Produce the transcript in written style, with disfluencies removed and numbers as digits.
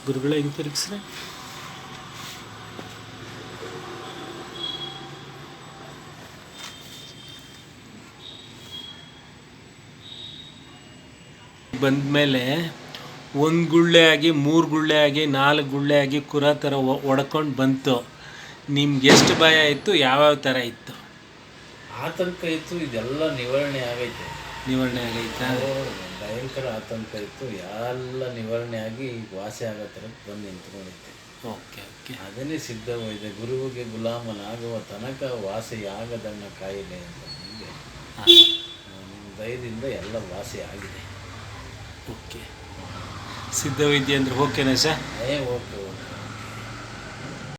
ಗುರುಗಳೇ ಹಿಂಗೆ ತಿರುಗಿಸ್ರೆ ಬಂದಮೇಲೆ ಒಂದು ಗುಳ್ಳೆ ಆಗಿ 3 ಗುಳ್ಳೆ ಆಗಿ 4 ಗುಳ್ಳೆ ಆಗಿ ಕುರ ಥರ ಒಡ್ಕೊಂಡು ಬಂತು. ನಿಮ್ಗೆ ಎಷ್ಟು ಭಯ ಇತ್ತು, ಯಾವ್ಯಾವ ಥರ ಇತ್ತು? ಆತಂಕ ಇತ್ತು. ಇದೆಲ್ಲ ನಿವಾರಣೆ ಆಗೈತೆ. ನಿವಾರಣೆ ಆಗೈತಾ? ಭಯಂಕರ ಆತಂಕ ಇತ್ತು. ಎಲ್ಲ ನಿವಾರಣೆ ಆಗಿ ವಾಸಿ ಆಗೋ ಥರಕ್ಕೆ ಬಂದು ನಿಂತ್ಕೊಂಡಿದ್ದೆ. Okay okay. ಅದನ್ನೇ ಸಿದ್ಧವಾಗಿದೆ. ಗುರುವಿಗೆ ಗುಲಾಮನಾಗುವ ತನಕ ವಾಸಿ ಆಗದನ್ನ ಕಾಯಿಲೆ ಅಂತ ನಿಮಗೆ ನಿಮ್ಮ ದಯದಿಂದ ಎಲ್ಲ ವಾಸಿ ಆಗಿದೆ. ಓಕೆ. ಸಿದ್ಧವೈದ್ಯ ಅಂದ್ರೆ ಓಕೆನಾ ಸರ್? ಓಕೆ.